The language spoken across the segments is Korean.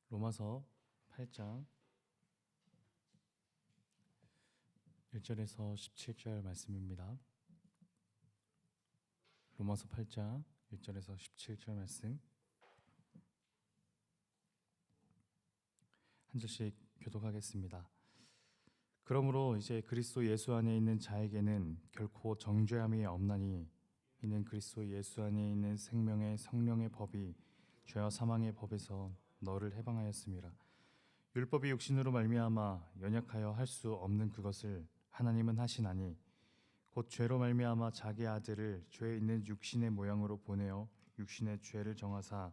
로마서 8장 1절에서 17절 말씀입니다. 로마서 8장 1절에서 17절 말씀 한 절씩 교독하겠습니다. 그러므로 이제 그리스도 예수 안에 있는 자에게는 결코 정죄함이 없나니 이는 그리스도 예수 안에 있는 생명의 성령의 법이 죄와 사망의 법에서 너를 해방하였음이라. 율법이 육신으로 말미암아 연약하여 할 수 없는 그것을 하나님은 하시나니 곧 죄로 말미암아 자기 아들을 죄에 있는 육신의 모양으로 보내어 육신의 죄를 정하사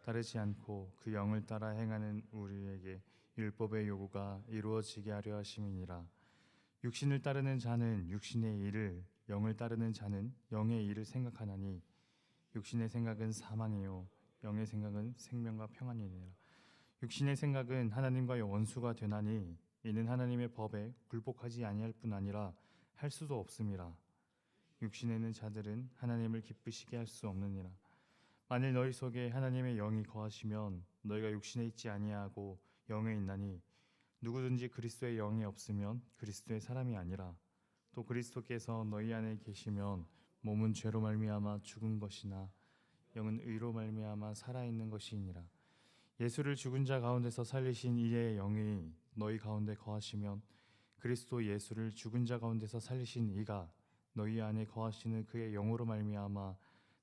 따르지 않고 그 영을 따라 행하는 우리에게 율법의 요구가 이루어지게 하려 하심이니라. 육신을 따르는 자는 육신의 일을, 영을 따르는 자는 영의 일을 생각하나니 육신의 생각은 사망이요 영의 생각은 생명과 평안이니라. 육신의 생각은 하나님과의 원수가 되나니 이는 하나님의 법에 굴복하지 아니할 뿐 아니라 할 수도 없음이라. 육신에 있는 자들은 하나님을 기쁘시게 할 수 없느니라. 만일 너희 속에 하나님의 영이 거하시면 너희가 육신에 있지 아니하고 영에 있나니 누구든지 그리스도의 영이 없으면 그리스도의 사람이 아니라. 또 그리스도께서 너희 안에 계시면 몸은 죄로 말미암아 죽은 것이나 영은 의로 말미암아 살아있는 것이니라. 예수를 죽은 자 가운데서 살리신 이의 영이 너희 가운데 거하시면 그리스도 예수를 죽은 자 가운데서 살리신 이가 너희 안에 거하시는 그의 영으로 말미암아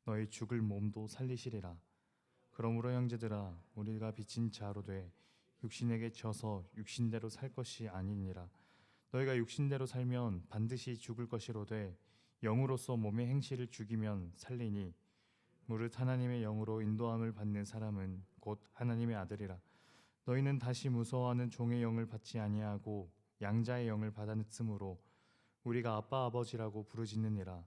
너희 죽을 몸도 살리시리라. 그러므로 형제들아 우리가 빚진 자로 돼 육신에게 져서 육신대로 살 것이 아니니라. 너희가 육신대로 살면 반드시 죽을 것이로되 영으로서 몸의 행실을 죽이면 살리니 무릇 하나님의 영으로 인도함을 받는 사람은 곧 하나님의 아들이라. 너희는 다시 무서워하는 종의 영을 받지 아니하고 양자의 영을 받았으므로 우리가 아빠 아버지라고 부르짖느니라.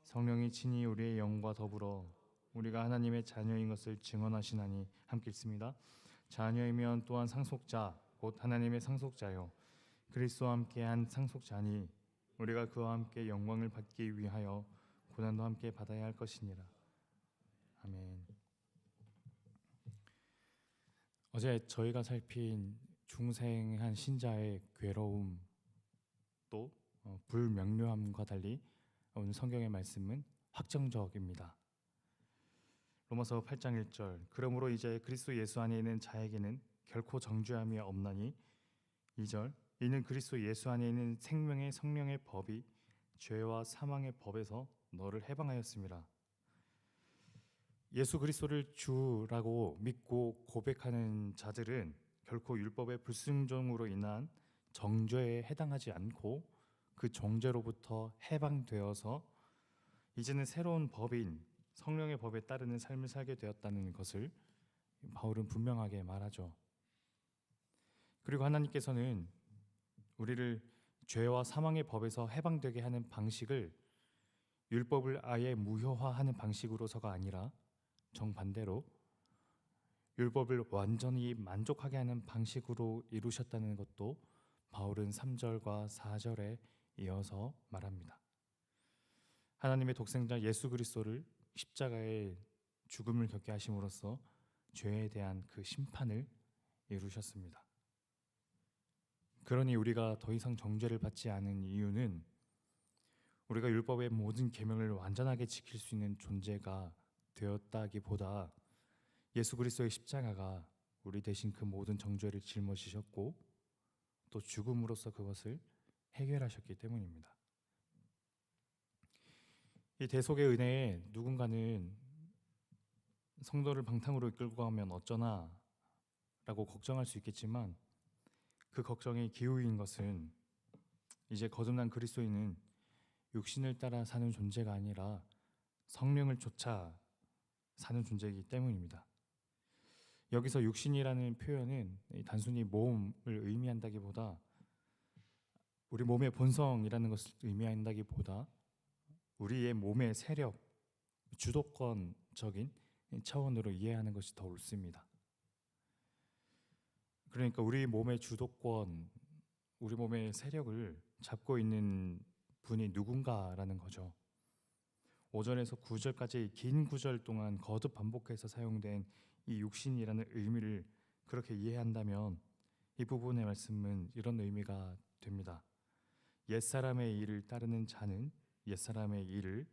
성령이 친히 우리의 영과 더불어 우리가 하나님의 자녀인 것을 증언하시나니 함께 읽습니다. 자녀이면 또한 상속자 곧 하나님의 상속자요 그리스도와 함께한 상속자니 우리가 그와 함께 영광을 받기 위하여 고난도 함께 받아야 할 것이니라. 아멘. 어제 저희가 살핀 중생한 신자의 괴로움 또 불명료함과 달리 오늘 성경의 말씀은 확정적입니다. 로마서 8장 1절 그러므로 이제 그리스도 예수 안에 있는 자에게는 결코 정죄함이 없나니 2절 이는 그리스도 예수 안에 있는 생명의 성령의 법이 죄와 사망의 법에서 너를 해방하였음이라. 예수 그리스도를 주라고 믿고 고백하는 자들은 결코 율법의 불순종으로 인한 정죄에 해당하지 않고 그 정죄로부터 해방되어서 이제는 새로운 법인 성령의 법에 따르는 삶을 살게 되었다는 것을 바울은 분명하게 말하죠. 그리고 하나님께서는 우리를 죄와 사망의 법에서 해방되게 하는 방식을 율법을 아예 무효화하는 방식으로서가 아니라 정반대로 율법을 완전히 만족하게 하는 방식으로 이루셨다는 것도 바울은 3절과 4절에 이어서 말합니다. 하나님의 독생자 예수 그리스도를 십자가의 죽음을 겪게 하심으로써 죄에 대한 그 심판을 이루셨습니다. 그러니 우리가 더 이상 정죄를 받지 않은 이유는 우리가 율법의 모든 계명을 완전하게 지킬 수 있는 존재가 되었다기보다 예수 그리스도의 십자가가 우리 대신 그 모든 정죄를 짊어지셨고 또 죽음으로써 그것을 해결하셨기 때문입니다. 이 대속의 은혜에 누군가는 성도를 방탕으로 이끌고 가면 어쩌나 라고 걱정할 수 있겠지만 그 걱정의 기우인 것은 이제 거듭난 그리스도인은 육신을 따라 사는 존재가 아니라 성령을 쫓아 사는 존재이기 때문입니다. 여기서 육신이라는 표현은 단순히 몸을 의미한다기보다 우리 몸의 본성이라는 것을 의미한다기보다 우리의 몸의 세력, 주도권적인 차원으로 이해하는 것이 더 옳습니다. 그러니까 우리 몸의 주도권, 우리 몸의 세력을 잡고 있는 분이 누군가라는 거죠. 5절에서 9절까지 긴 구절 동안 거듭 반복해서 사용된 이 육신이라는 의미를 그렇게 이해한다면 이 부분의 말씀은 이런 의미가 됩니다. 옛사람의 일을 따르는 자는 옛사람의 일을,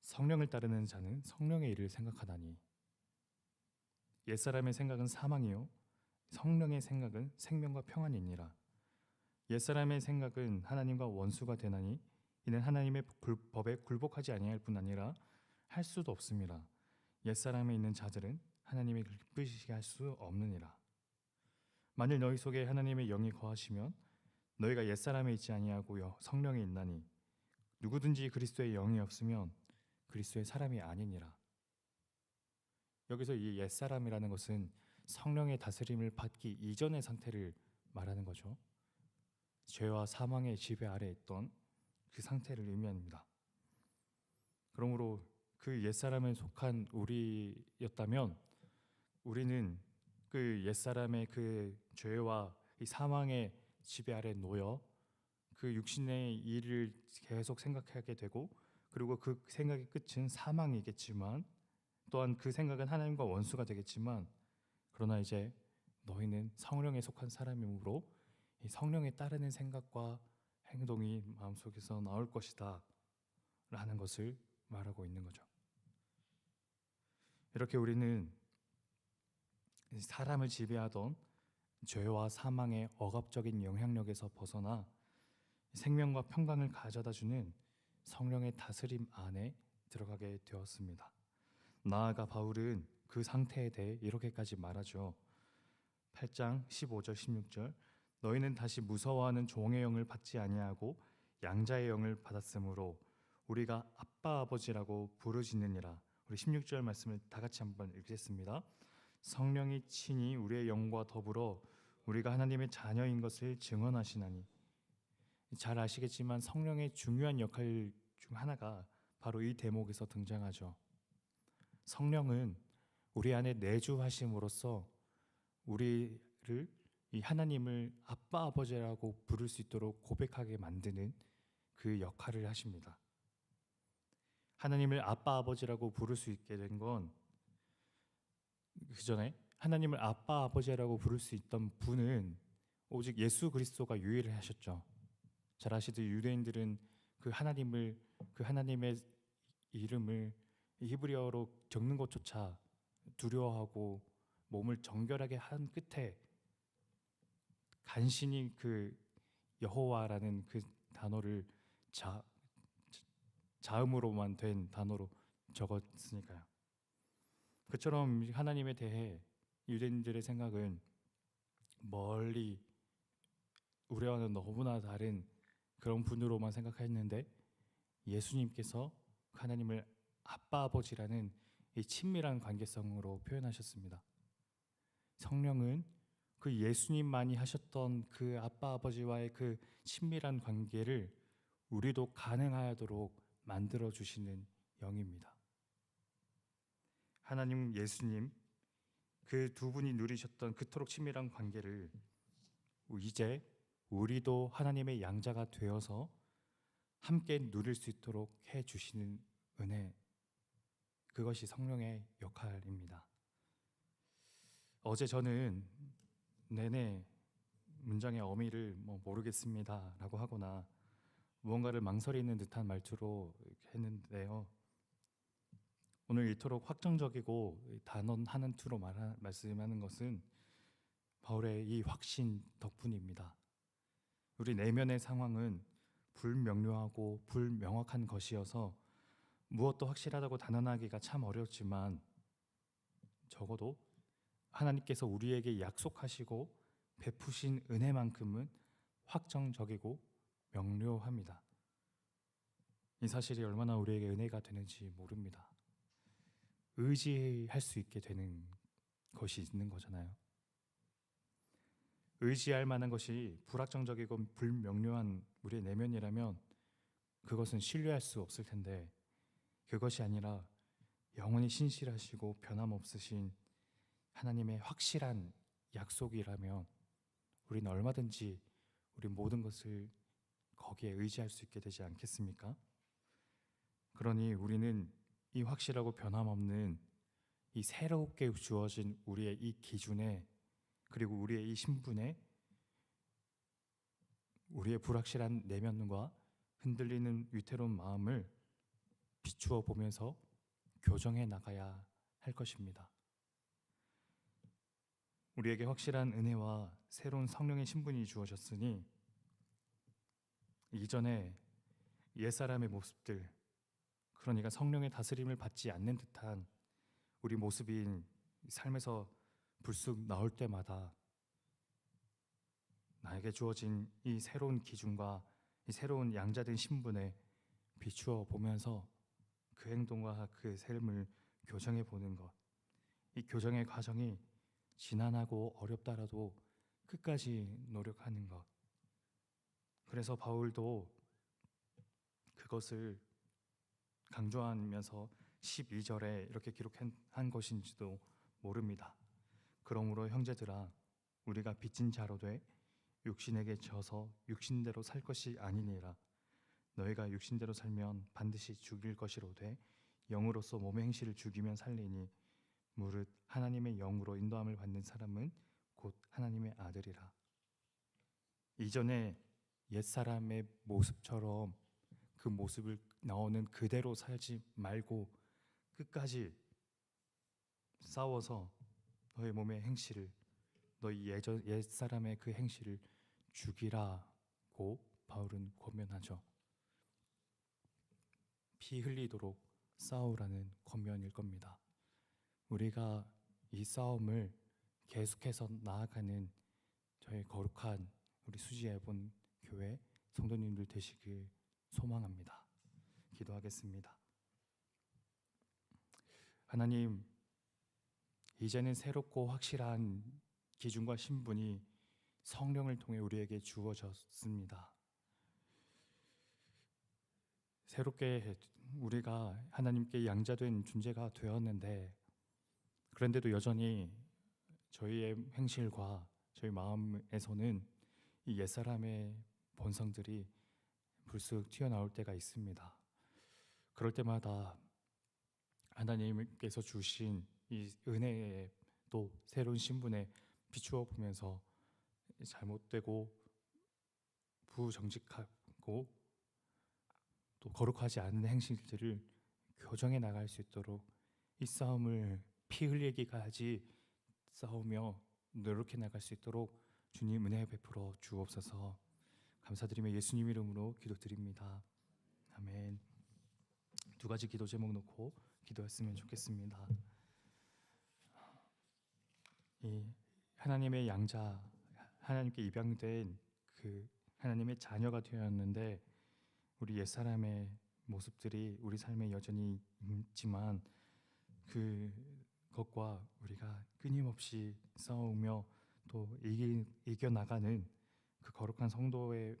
성령을 따르는 자는 성령의 일을 생각하다니. 옛사람의 생각은 사망이요 성령의 생각은 생명과 평안이니라. 옛사람의 생각은 하나님과 원수가 되나니 이는 하나님의 법에 굴복하지 아니할 뿐 아니라 할 수도 없습니다. 옛사람에 있는 자들은 하나님의 기쁘시게 할 수 없느니라. 만일 너희 속에 하나님의 영이 거하시면 너희가 옛사람에 있지 아니하고 성령에 있나니 누구든지 그리스도의 영이 없으면 그리스도의 사람이 아니니라. 여기서 이 옛사람이라는 것은 성령의 다스림을 받기 이전의 상태를 말하는 거죠. 죄와 사망의 지배 아래 있던 그 상태를 의미합니다. 그러므로 그 옛사람에 속한 우리였다면 우리는 그 옛사람의 그 죄와 이 사망의 지배 아래 놓여 그 육신의 일을 계속 생각하게 되고, 그리고 그 생각의 끝은 사망이겠지만 또한 그 생각은 하나님과 원수가 되겠지만, 그러나 이제 너희는 성령에 속한 사람이므로 이 성령에 따르는 생각과 행동이 마음속에서 나올 것이다 라는 것을 말하고 있는 거죠. 이렇게 우리는 사람을 지배하던 죄와 사망의 억압적인 영향력에서 벗어나 생명과 평강을 가져다주는 성령의 다스림 안에 들어가게 되었습니다. 나아가 바울은 그 상태에 대해 이렇게까지 말하죠. 8장 15절 16절 너희는 다시 무서워하는 종의 영을 받지 아니하고 양자의 영을 받았으므로 우리가 아빠 아버지라고 부르짖느니라. 우리 16절 말씀을 다 같이 한번 읽겠습니다. 성령이 친히 우리의 영과 더불어 우리가 하나님의 자녀인 것을 증언하시나니. 잘 아시겠지만 성령의 중요한 역할 중 하나가 바로 이 대목에서 등장하죠. 성령은 우리 안에 내주하심으로써 우리를 이 하나님을 아빠 아버지라고 부를 수 있도록 고백하게 만드는 그 역할을 하십니다. 하나님을 아빠 아버지라고 부를 수 있게 된 건 그 전에 하나님을 아빠 아버지라고 부를 수 있던 분은 오직 예수 그리스도가 유일을 하셨죠. 잘 아시듯이 유대인들은 그 하나님의 이름을 히브리어로 적는 것조차 두려워하고 몸을 정결하게 한 끝에 간신히 그 여호와라는 그 단어를 자음으로만 된 단어로 적었으니까요. 그처럼 하나님에 대해 유대인들의 생각은 멀리 우리와는 너무나 다른 그런 분으로만 생각했는데, 예수님께서 하나님을 아빠 아버지라는 이 친밀한 관계성으로 표현하셨습니다. 성령은 그 예수님만이 하셨던 그 아빠 아버지와의 그 친밀한 관계를 우리도 가능하도록 만들어 주시는 영입니다. 하나님, 예수님 그 두 분이 누리셨던 그토록 친밀한 관계를 이제 우리도 하나님의 양자가 되어서 함께 누릴 수 있도록 해 주시는 은혜, 그것이 성령의 역할입니다. 어제 저는 내내 문장의 어미를 모르겠습니다 라고 하거나 무언가를 망설이는 듯한 말투로 했는데요, 오늘 이토록 확정적이고 단언하는 투로 말씀하는 것은 바울의 이 확신 덕분입니다. 우리 내면의 상황은 불명료하고 불명확한 것이어서 무엇도 확실하다고 단언하기가 참 어렵지만, 적어도 하나님께서 우리에게 약속하시고 베푸신 은혜만큼은 확정적이고 명료합니다. 이 사실이 얼마나 우리에게 은혜가 되는지 모릅니다. 의지할 수 있게 되는 것이 있는 거잖아요. 의지할 만한 것이 불확정적이고 불명료한 우리의 내면이라면 그것은 신뢰할 수 없을 텐데, 그것이 아니라 영원히 신실하시고 변함없으신 하나님의 확실한 약속이라면 우리는 얼마든지 우리 모든 것을 거기에 의지할 수 있게 되지 않겠습니까? 그러니 우리는 이 확실하고 변함없는 이 새롭게 주어진 우리의 이 기준에, 그리고 우리의 이 신분에 우리의 불확실한 내면과 흔들리는 위태로운 마음을 비추어 보면서 교정해 나가야 할 것입니다. 우리에게 확실한 은혜와 새로운 성령의 신분이 주어졌으니 이전에 옛사람의 모습들, 그러니까 성령의 다스림을 받지 않는 듯한 우리 모습이 삶에서 불쑥 나올 때마다 나에게 주어진 이 새로운 기준과 이 새로운 양자된 신분에 비추어 보면서 그 행동과 그 삶을 교정해 보는 것, 이 교정의 과정이 지난하고 어렵다라도 끝까지 노력하는 것. 그래서 바울도 그것을 강조하면서 12절에 이렇게 기록한 것인지도 모릅니다. 그러므로 형제들아, 우리가 빚진 자로 돼 육신에게 져서 육신대로 살 것이 아니니라. 너희가 육신대로 살면 반드시 죽일 것이로되 영으로서 몸의 행실을 죽이면 살리니 무릇 하나님의 영으로 인도함을 받는 사람은 곧 하나님의 아들이라. 이전에 옛사람의 모습처럼 그 모습을 나오는 그대로 살지 말고 끝까지 싸워서 너의 몸의 행실을, 너희 옛사람의 그 행실을 죽이라고 바울은 권면하죠. 피 흘리도록 싸우라는 권면일 겁니다. 우리가 이 싸움을 계속해서 나아가는 저희 거룩한 우리 수지예본 교회 성도님들 되시길 소망합니다. 기도하겠습니다. 하나님, 이제는 새롭고 확실한 기준과 신분이 성령을 통해 우리에게 주어졌습니다. 새롭게 우리가 하나님께 양자된 존재가 되었는데, 그런데도 여전히 저희의 행실과 저희 마음에서는 이 옛사람의 본성들이 불쑥 튀어나올 때가 있습니다. 그럴 때마다 하나님께서 주신 이 은혜의 또 새로운 신분에 비추어 보면서 잘못되고 부정직하고 또 거룩하지 않은 행실들을 교정해 나갈 수 있도록 이 싸움을 피 흘리기까지 싸우며 노력해 나갈 수 있도록 주님 은혜 베풀어 주옵소서. 감사드리며 예수님 이름으로 기도드립니다. 아멘. 두 가지 기도 제목 놓고 기도했으면 좋겠습니다. 이 하나님의 양자, 하나님께 입양된 그 하나님의 자녀가 되었는데 우리 옛사람의 모습들이 우리 삶에 여전히 있지만 그것과 우리가 끊임없이 싸우며 또 이겨나가는 그 거룩한 성도의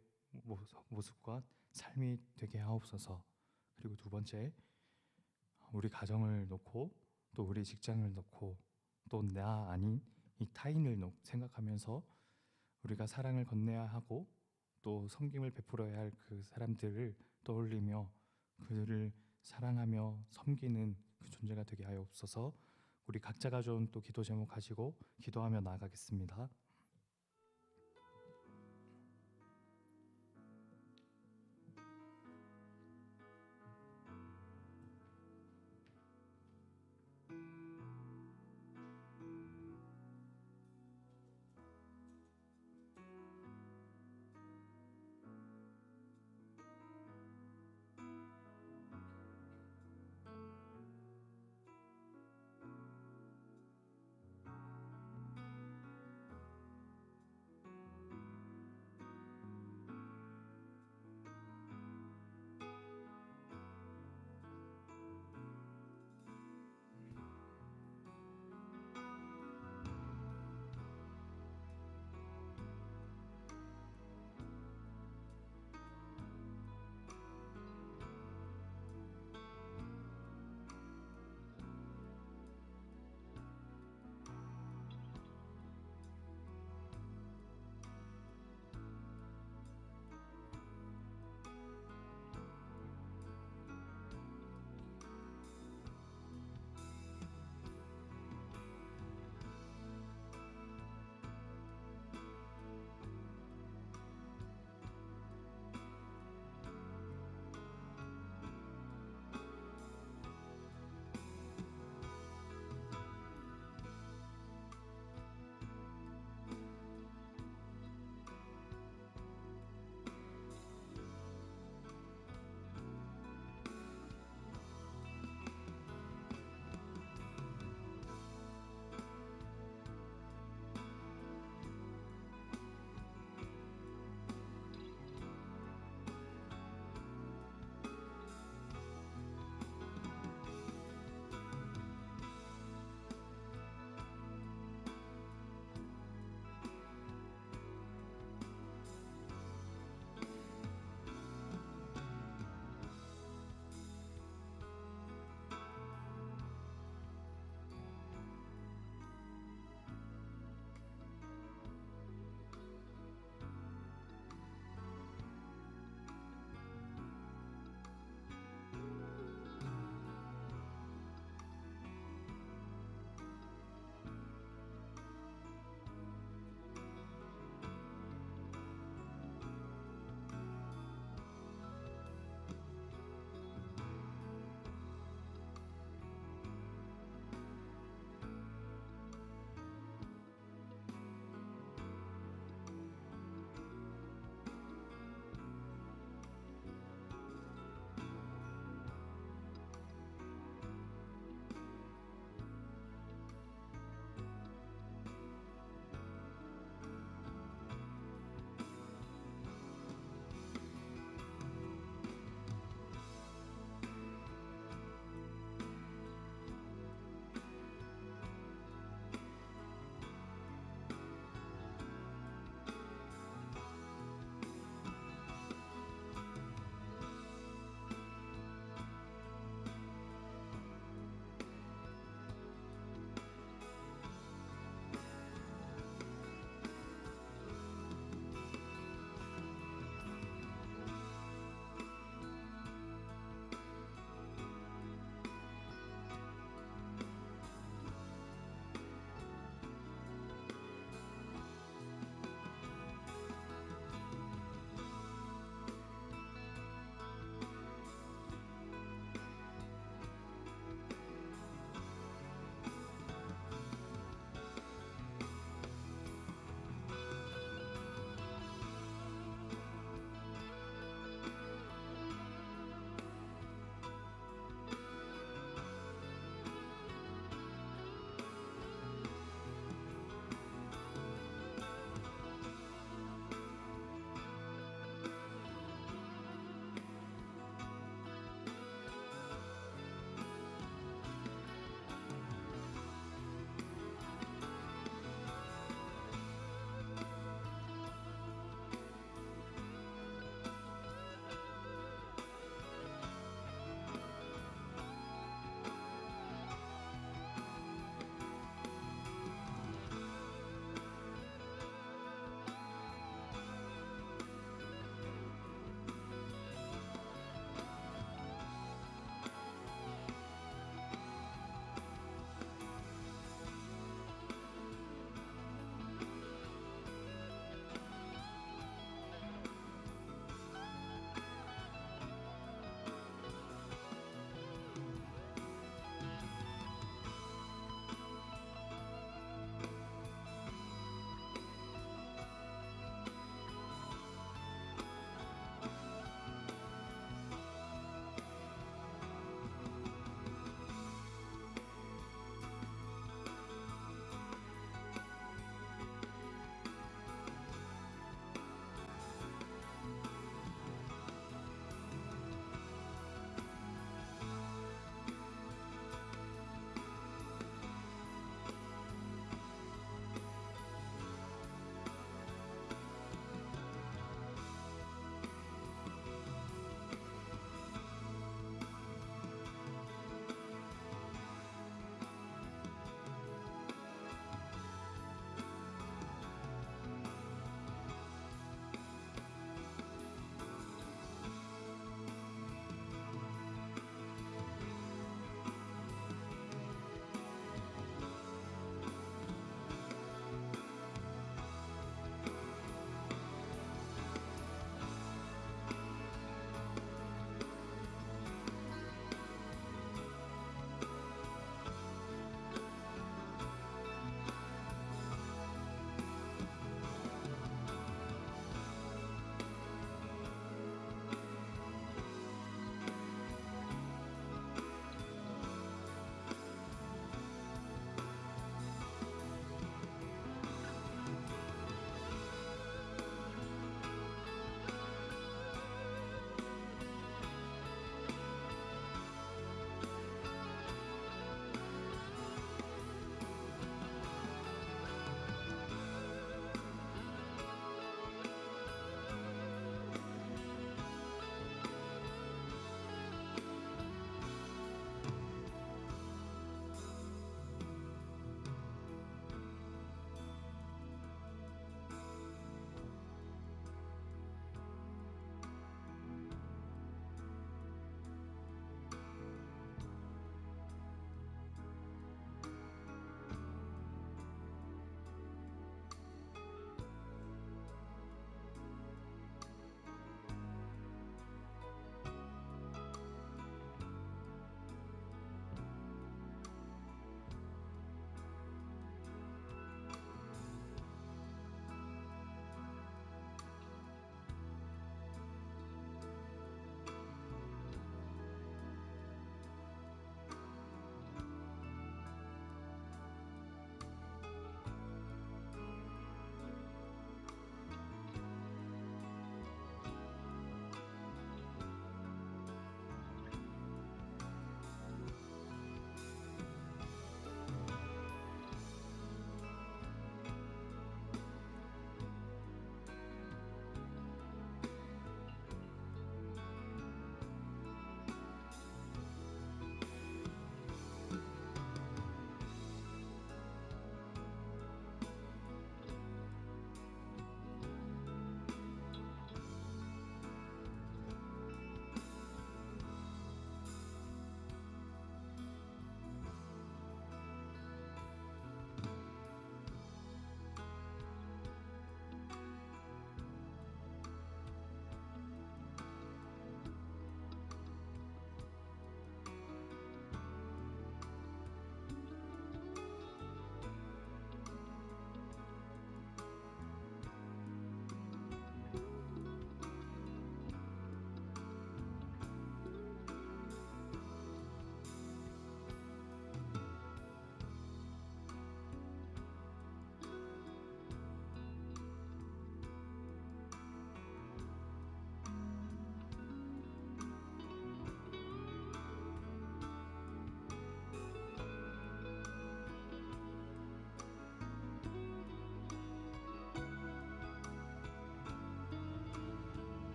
모습과 삶이 되게 하옵소서. 그리고 두 번째, 우리 가정을 놓고 또 우리 직장을 놓고 또 나 아닌 이 타인을 생각하면서 우리가 사랑을 건네야 하고 또 섬김을 베풀어야 할 그 사람들을 떠올리며 그들을 사랑하며 섬기는 그 존재가 되게 하옵소서. 우리 각자가 좀 또 기도 제목 가지고 기도하며 나아가겠습니다.